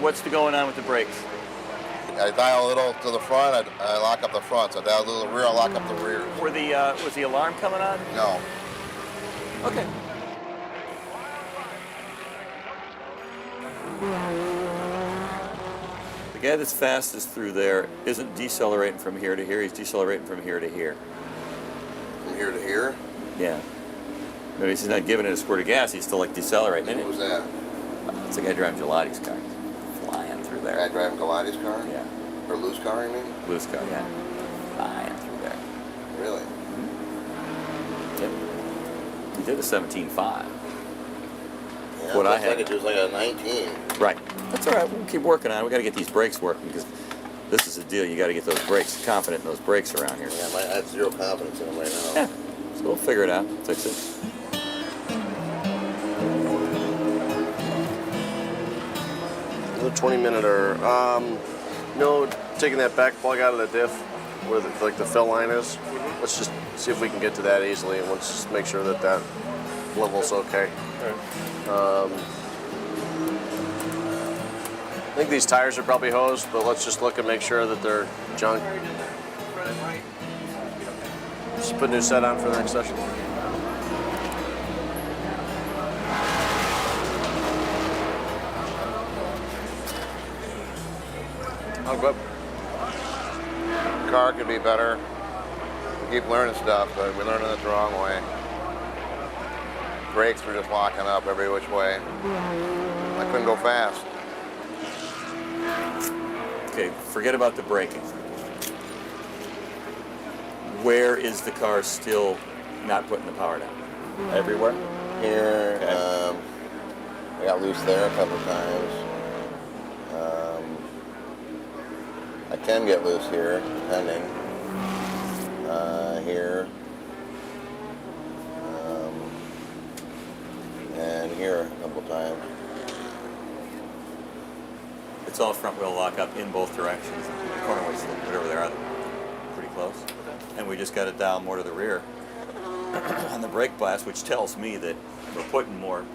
what's going on with the brakes? I dial a little to the front, I lock up the front. So I dial a little to the rear, I lock up the rear. Was the alarm coming on? No. Okay. The guy that's fastest through there isn't decelerating from here to here, he's decelerating from here to here. From here to here? Yeah. But he's not giving it a squirt of gas, he's still like decelerating. And who's that? It's the guy driving Gelati's car. Flying through there. The guy driving Gelati's car? Yeah. Or Lou's car, you mean? Lou's car, yeah. Flying through there. Really? Yep. He did a 17.5. Yeah, What I had. Like it was like a 19. Right. That's all right. We'll keep working on it. We got to get these brakes working because this is the deal. You got to get those brakes, confident in those brakes around here. Yeah, I have zero confidence in them right now. Yeah. So we'll figure it out. Fix it. Another 20-minute no, taking that back plug out of the diff where the fill line is. Let's just see if we can get to that easily, and let's just make sure that that level's okay. I think these tires are probably hosed, but let's just look and make sure that they're junk. Just put a new set on for the next session. I'll go. Car could be better. We keep learning stuff, but we're learning it the wrong way. Brakes were just locking up every which way. I couldn't go fast. Okay, forget about the braking. Where is the car still not putting the power down? Everywhere? Here, Okay. I got loose there a couple times. I can get loose here, depending. Here. And here a couple times. It's all front wheel lock up in both directions. Corner weights, whatever they are, pretty close. And we just got to dial more to the rear on the brake blast, which tells me that we're putting more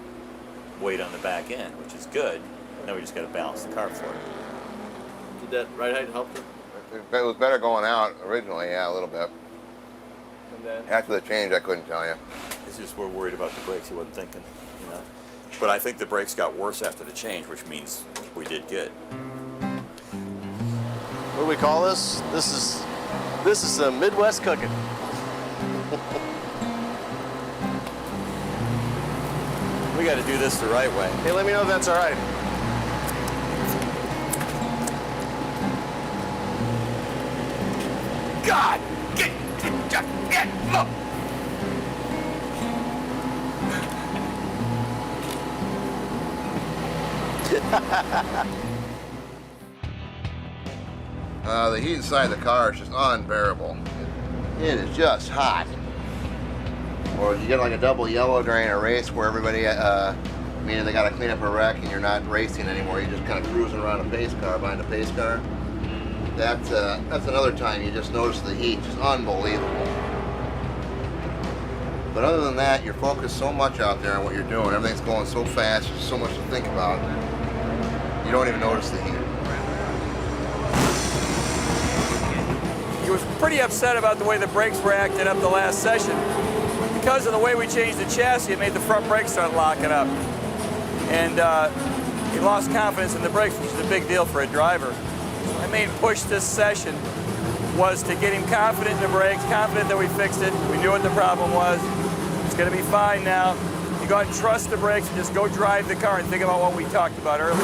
weight on the back end, which is good. Now we just got to balance the car for it. Did that right height help you? It was better going out originally, yeah, a little bit. And then? After the change, I couldn't tell you. It's just we're worried about the brakes. He wasn't thinking, you know. But I think the brakes got worse after the change, which means we did good. What do we call this? This is the Midwest cooking. We got to do this the right way. Hey, let me know if that's all right. God! Get, look! The heat inside the car is just unbearable. It is just hot. Or you get like a double yellow during a race where everybody, meaning they got to clean up a wreck and you're not racing anymore. You're just kind of cruising around a pace car, behind a pace car. That's another time you just notice the heat, just unbelievable. But other than that, you're focused so much out there on what you're doing. Everything's going so fast, there's so much to think about. You don't even notice the heat. He was pretty upset about the way the brakes were acting up the last session. Because of the way we changed the chassis, it made the front brakes start locking up. And he lost confidence in the brakes, which is a big deal for a driver. My main push this session was to get him confident in the brakes, confident that we fixed it. We knew what the problem was. It's going to be fine now. You go out and trust the brakes and just go drive the car and think about what we talked about earlier.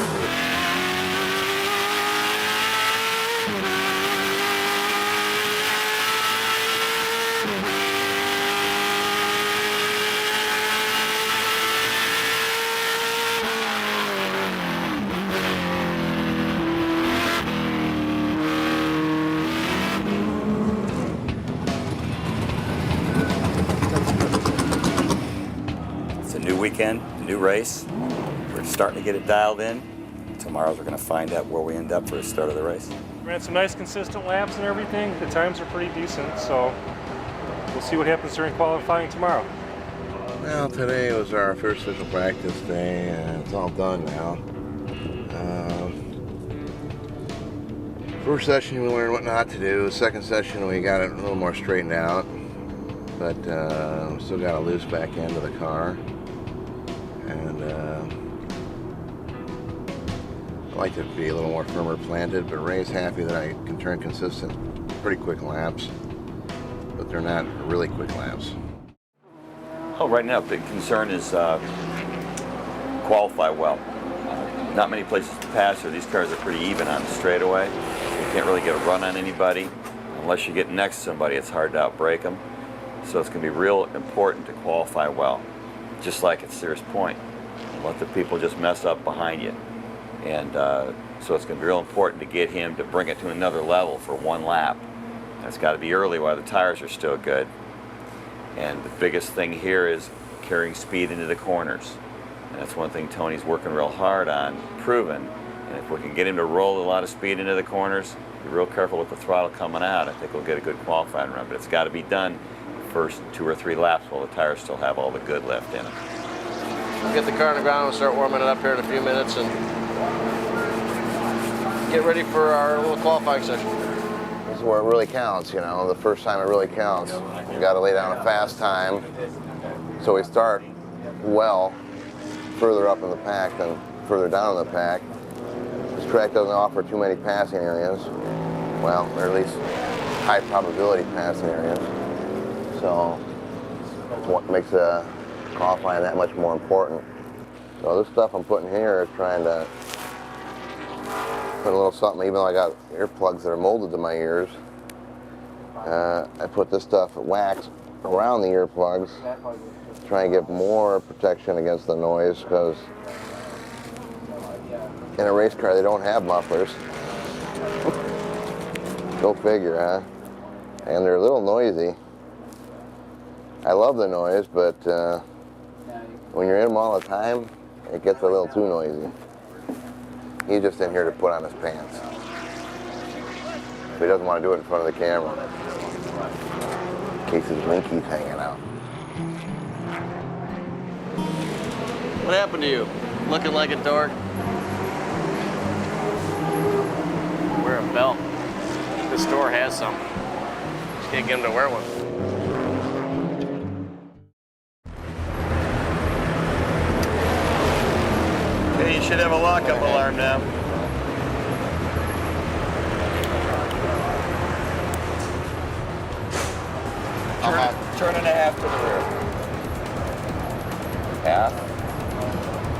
Weekend, new race. We're starting to get it dialed in. Tomorrow we're going to find out where we end up for the start of the race. We ran some nice consistent laps and everything. The times are pretty decent, so we'll see what happens during qualifying tomorrow. Well, today was our first official practice day, and it's all done now. First session we learned what not to do. Second session we got it a little more straightened out, but we still got a loose back end of the car, and I like to be a little more firmer planted. But Ray's happy that I can turn consistent, pretty quick laps, but they're not really quick laps. Oh, right now, big concern is qualify well. Not many places to pass here. These cars are pretty even on the straightaway. You can't really get a run on anybody. Unless you get next to somebody, it's hard to outbrake them. So it's going to be real important to qualify well, just like at Sears Point. Let the people just mess up behind you. And so it's going to be real important to get him to bring it to another level for one lap. That's got to be early while the tires are still good. And the biggest thing here is carrying speed into the corners. And that's one thing Tony's working real hard on proving. And if we can get him to roll a lot of speed into the corners, be real careful with the throttle coming out, I think we'll get a good qualifying run. But it's got to be done the first 2 or 3 laps while the tires still have all the good left in them. We'll get the car on the ground and start warming it up here in a few minutes and get ready for our little qualifying session. This is where it really counts, you know, the first time it really counts. You got to lay down a fast time, so we start well further up in the pack than further down in the pack. This track doesn't offer too many passing areas, well, or at least high probability passing areas, so that's what makes qualifying that much more important. So this stuff I'm putting here is trying to put a little something, even though I got earplugs that are molded to my ears. I put this stuff wax around the earplugs, try and get more protection against the noise, because in a race car they don't have mufflers. Go figure, huh? And they're a little noisy. I love the noise, but when you're in them all the time, it gets a little too noisy. He's just in here to put on his pants. But he doesn't want to do it in front of the camera, in case his winky's hanging out. What happened to you? Looking like a dork? Wear a belt. This store has some. Just can't get him to wear one. Okay, you should have a lockup alarm now. Turn and a half to the rear. Half.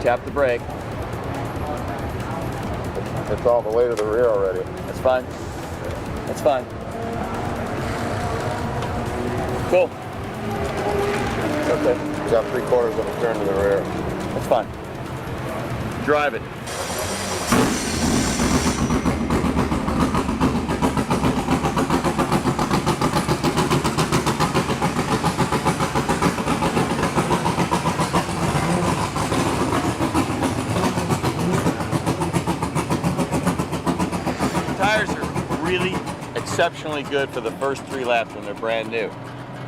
Tap the brake. It's all the way to the rear already. That's fine. That's fine. Cool. Okay. You got 3/4 of a turn to the rear. That's fine. Drive it. Tires are really exceptionally good for the first 3 laps when they're brand new.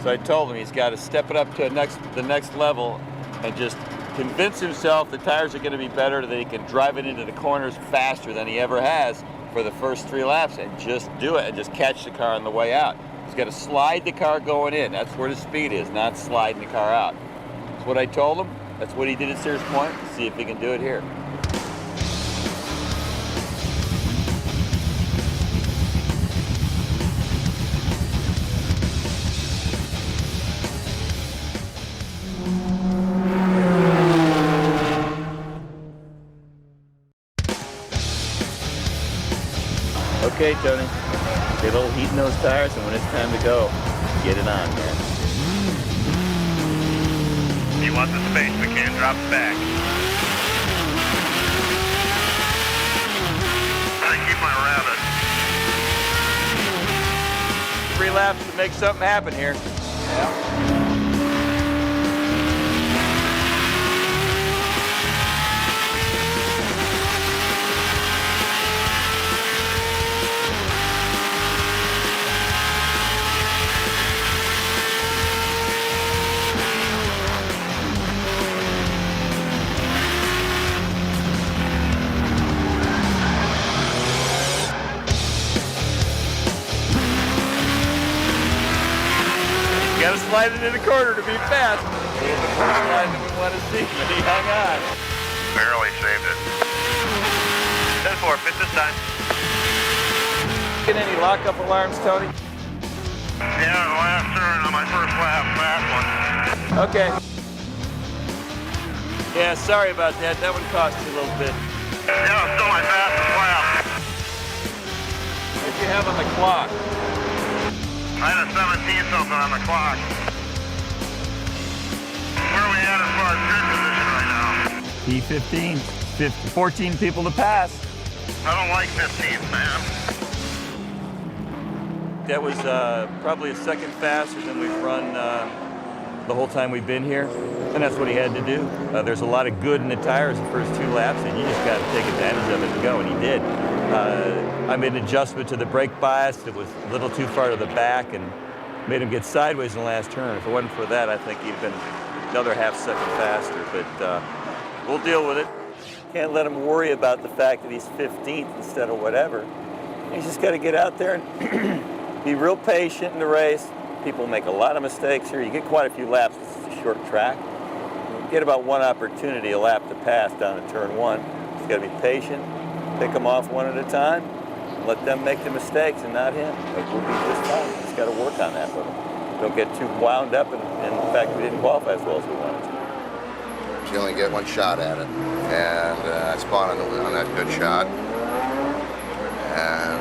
So I told him he's got to step it up to the next level and just convince himself the tires are going to be better, that he can drive it into the corners faster than he ever has for the first 3 laps, and just do it and just catch the car on the way out. He's got to slide the car going in. That's where the speed is, not sliding the car out. That's what I told him. That's what he did at Sears Point. See if he can do it here. Okay, Tony, get a little heat in those tires, and when it's time to go, get it on, man. You want the space, McCann, drop back. I keep my rabbit. 3 laps to make something happen here. Yeah. slide into the corner to be fast. A little bit more slide than we want to see, but he hung on. Barely saved it. 10-4, fit this time. Get any lockup alarms, Tony? Yeah, the last turn on my first lap, fast one. Okay. Yeah, sorry about that. That one cost you a little bit. Yeah, it's still my fastest lap. What do you have on the clock? I had a 17 something on the clock. Where are we at as far as grid position right now? P15. 14 people to pass. I don't like 15th, man. That was probably a second faster than we've run the whole time we've been here. And that's what he had to do. There's a lot of good in the tires the first 2 laps, and you just got to take advantage of it and go, and he did. I made an adjustment to the brake bias. It was a little too far to the back and made him get sideways in the last turn. If it wasn't for that, I think he'd been another half second faster, but we'll deal with it. Can't let him worry about the fact that he's 15th instead of whatever. He's just got to get out there and be real patient in the race. People make a lot of mistakes here. You get quite a few laps. This is a short track. You get about 1 opportunity a lap to pass down to turn 1. He's got to be patient, pick them off one at a time, let them make the mistakes and not him. But we'll be just fine. Just got to work on that with him. Don't get too wound up in the fact we didn't qualify as well as we wanted to. You only get 1 shot at it, and I spun on that good shot, and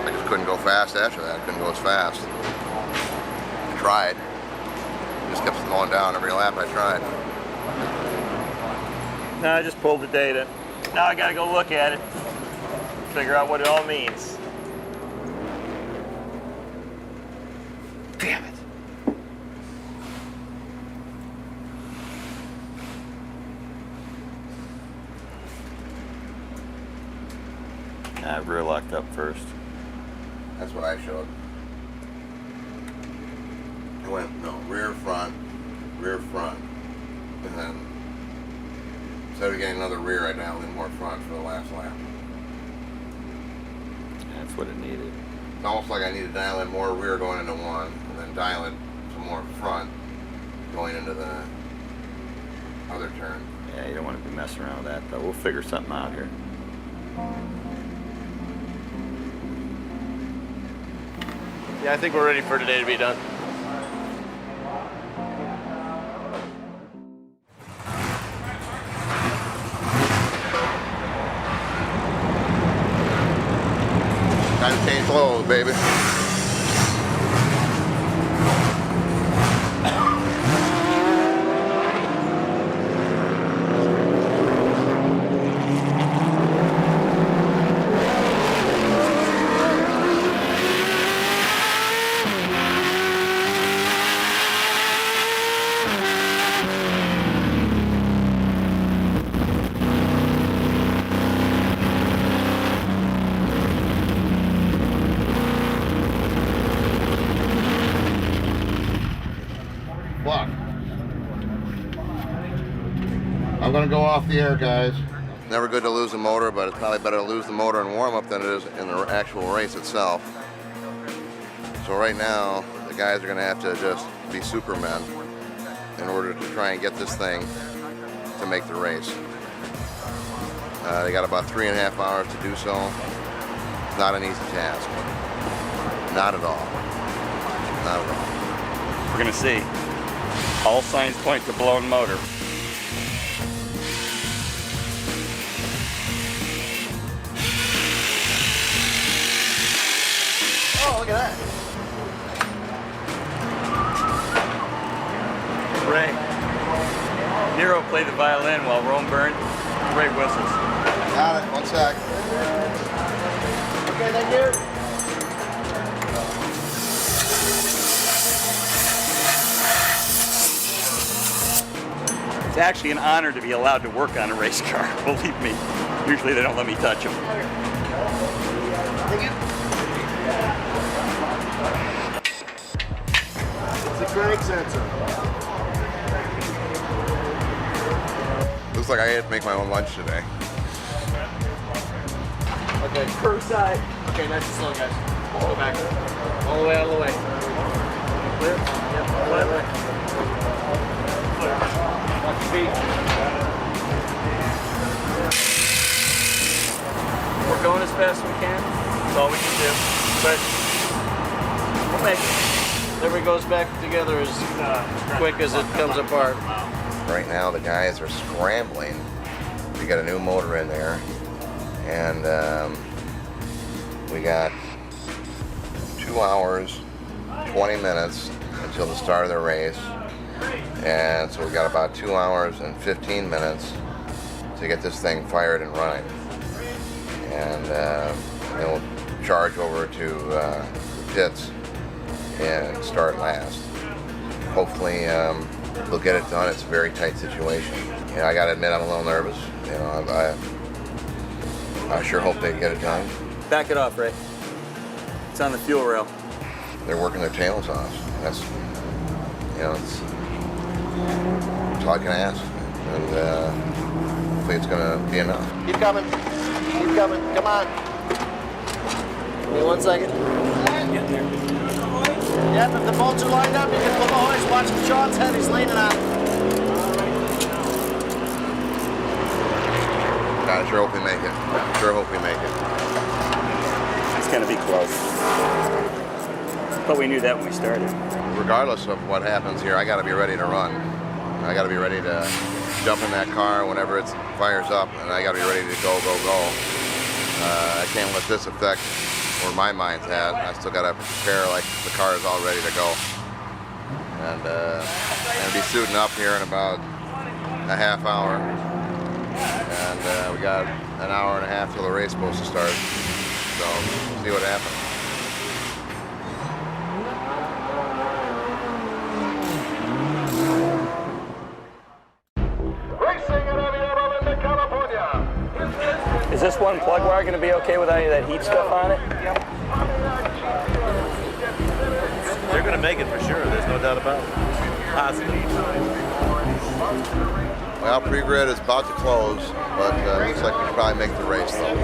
I just couldn't go fast after that. I couldn't go as fast. I tried. Just kept slowing down every lap I tried. No, I just pulled the data. Now I got to go look at it, figure out what it all means. Damn it. I rear locked up first. That's what I showed. I went, no, rear, front, and then instead of getting another rear, I dialed in more front for the last lap. That's what it needed. It's almost like I need to dial in more rear going into 1, and then dial in some more front going into the other turn. Yeah, you don't want to be messing around with that, though. We'll figure something out here. Yeah, I think we're ready for today to be done. Time to change clothes, baby. Fuck. I'm gonna go off the air, guys. Never good to lose the motor, but it's probably better to lose the motor in warm-up than it is in the actual race itself. So right now, the guys are gonna have to just be supermen in order to try and get this thing to make the race. They got about 3.5 hours to do so. Not an easy task. Not at all. Not at all. We're going to see. All signs point to blown motor. Oh, look at that. Ray. Nero played the violin while Rome burned. Ray whistles. Got it. 1 sec. Okay, thank you. It's actually an honor to be allowed to work on a race car, believe me. Usually they don't let me touch them. Thank you. It's a crank sensor. Looks like I had to make my own lunch today. Okay, curb side. Okay, nice and slow, guys. Go back. All the way, all the way. Clear? Yep. Clear. Watch your feet. We're going as fast as we can. That's all we can do. But we'll make it. Never goes back together as quick as it comes apart. Right now the guys are scrambling. We got a new motor in there, and we got 2 hours, 20 minutes until the start of the race. And so we got about 2 hours and 15 minutes to get this thing fired and running. And then we'll charge over to the pits and start last. Hopefully we'll get it done. It's a very tight situation. You know, I gotta admit I'm a little nervous. You know, I sure hope they get it done. Back it off, Ray. It's on the fuel rail. They're working their tails off. That's, you know, it's all I can ask. And hopefully it's gonna be enough. Keep coming. Keep coming. Come on. Give me 1 second. Getting there. Yep, if the bolts are lined up, you can pull the hoist. Watch Sean's head. He's leaning on it. I sure hope we make it. Sure hope we make it. It's gonna be close. But we knew that when we started. Regardless of what happens here, I gotta be ready to run. I gotta be ready to jump in that car whenever it fires up, and I gotta be ready to go. I can't let this affect where my mind's at. I still gotta prepare like the car is all ready to go. And I'm gonna be suiting up here in about a half hour. And we got an hour and a half till the race is supposed to start. So we'll see what happens. Is this one plug wire going to be okay with any of that heat stuff on it? Yep. They're going to make it for sure. There's no doubt about it. Positive. Well, pre-grid is about to close, but looks like we should probably make the race though.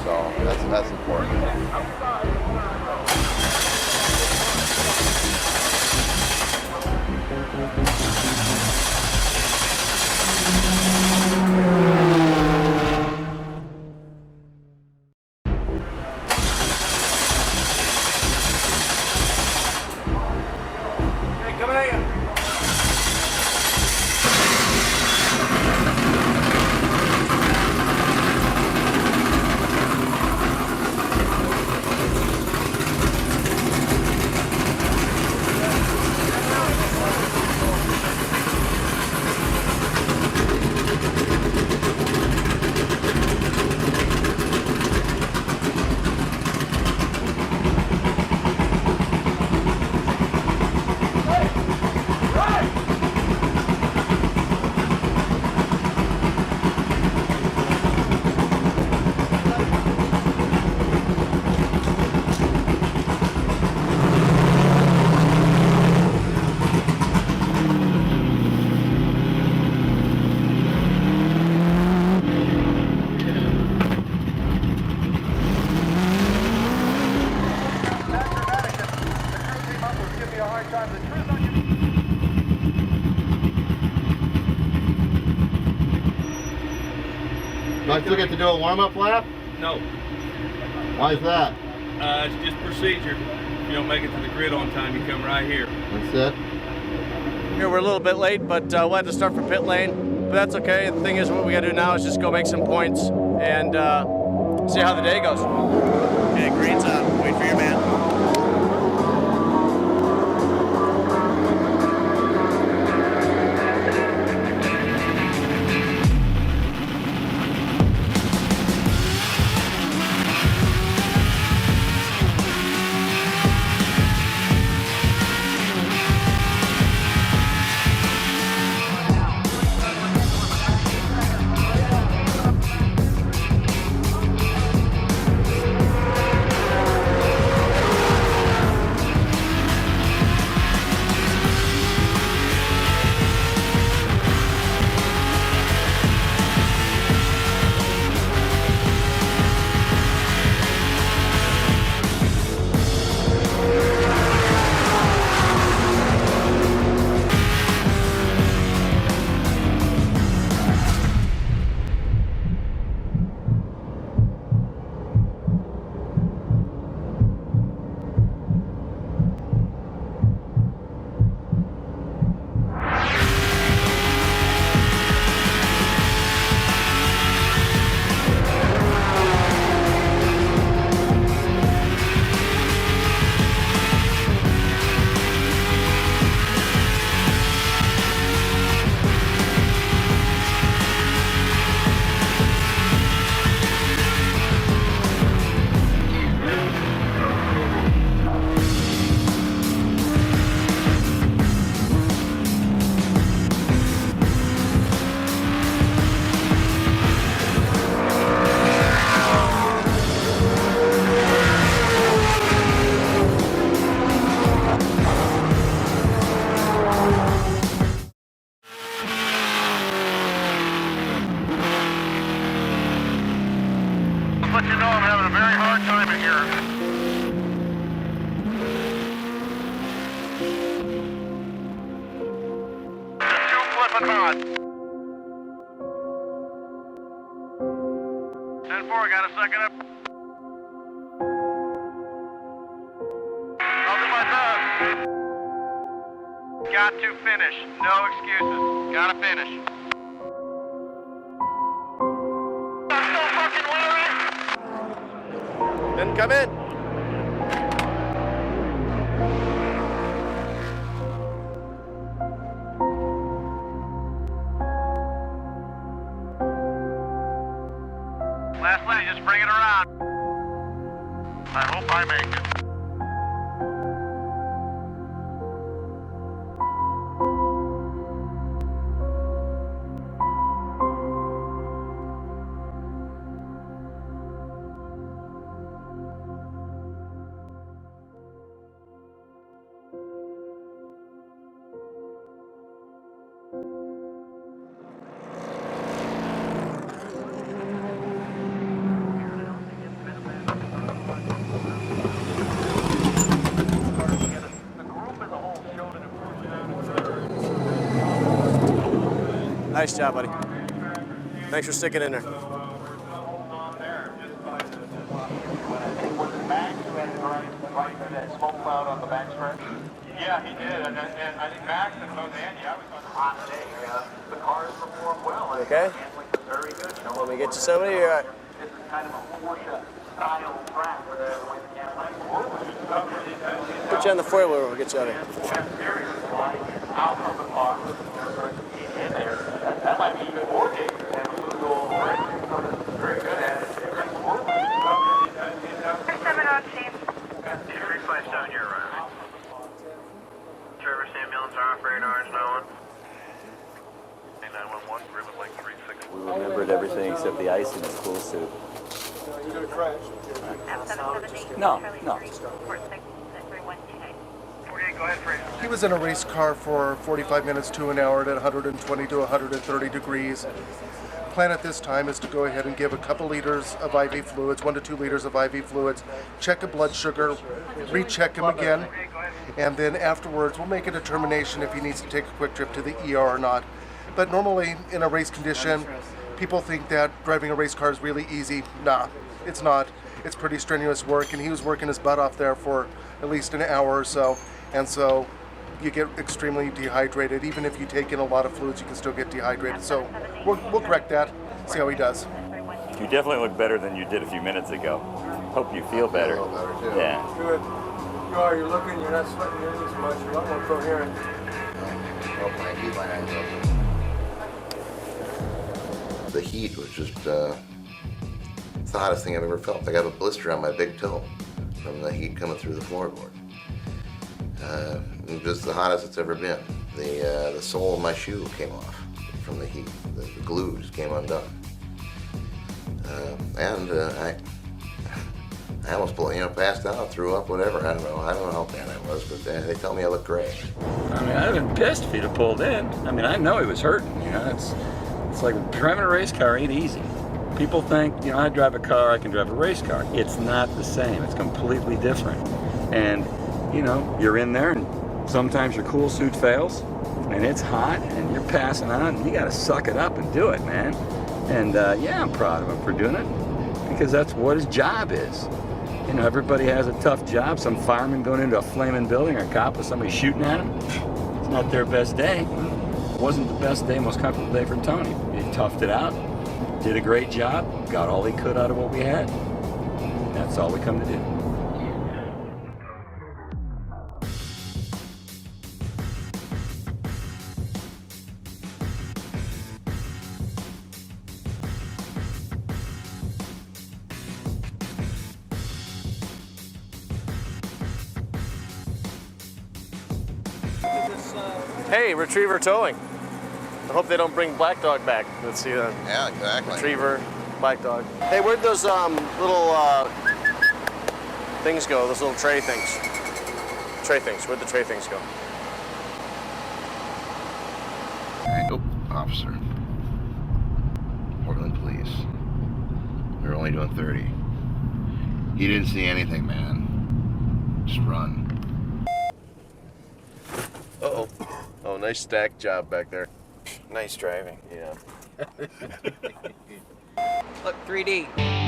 So that's important. Do I still get to do a warm-up lap? No, Why is that? it's just procedure. If you don't make it to the grid on time, you come right here. That's it. Here we're a little bit late, but we'll have to start from pit lane. But that's okay. The thing is, what we got to do now is just go make some points and see how the day goes. Okay, green's on. Wait for your man. let you know I'm having a very hard time in here. Just too flippin' hot. 10-4, got a second up. I'll do my best. Got to finish. No excuses. Gotta finish. I'm so fucking weary. Then come in. Last lane, just bring it around. I hope I make it. Nice job, buddy. Thanks for sticking in there. Yeah, he did, and I think Max and both Andy, I was on a hot day. The cars performed well. Okay. Handling was very good. Let me get you somebody. You're all right. This is kind of a Porsche style track for the way the Cadillac. Put you on the four wheeler. We'll get you out of here. Out of the car. In there. That might be even more dangerous than a Google racing. So this is very good at it. 7 on team. 357, you're right. Trevor Ambulance, our operator, orange, no one. 911, ribbon like 36. We remembered everything except the ice in his cool suit. No, no. 48, go ahead, Fraser. He was in a race car for 45 minutes to an hour at 120 to 130 degrees. Plan at this time is to go ahead and give a couple liters of IV fluids, 1 to 2 liters of IV fluids, check a blood sugar, recheck him again, and then afterwards we'll make a determination if he needs to take a quick trip to the ER or not. But normally in a race condition, people think that driving a race car is really easy. Nah, it's not. It's pretty strenuous work, and he was working his butt off there for at least an hour or so, and so you get extremely dehydrated. Even if you take in a lot of fluids, you can still get dehydrated. So we'll correct that, see how he does. You definitely look better than you did a few minutes ago. Hope you feel better. feel better, too. Yeah. Good. You are, you're looking, you're not sweating yours as much, you're a lot more coherent. Hope I keep my eyes open. The heat was just it's the hottest thing I've ever felt. I got a blister on my big toe from the heat coming through the floorboard. Just the hottest it's ever been. The sole of my shoe came off from the heat. The glue just came undone. I almost passed out, threw up, whatever. I don't know how bad I was, but they tell me I look great. I mean, I'd have been pissed if he'd have pulled in. I mean, I know he was hurting, it's like driving a race car ain't easy. People think, I drive a car, I can drive a race car. It's not the same. It's completely different. And, you're in there and sometimes your cool suit fails and it's hot and you're passing out and you got to suck it up and do it, man. And I'm proud of him for doing it because that's what his job is. Everybody has a tough job. Some fireman going into a flaming building or a cop with somebody shooting at him. It's not their best day. It wasn't the best day, most comfortable day for Tony. He toughed it out, did a great job, got all he could out of what we had. That's all we come to do. Hey, Retriever Towing. I hope they don't bring Blackdog back. Let's see that. Yeah, exactly. Retriever, Blackdog. Hey, where'd those little things go? Those little tray things. Where'd the tray things go? Oh, officer. Portland police. We're only doing 30. You didn't see anything, man. Just run. Uh-oh. Oh, nice stack job back there. Nice driving. Yeah. Look, 3D.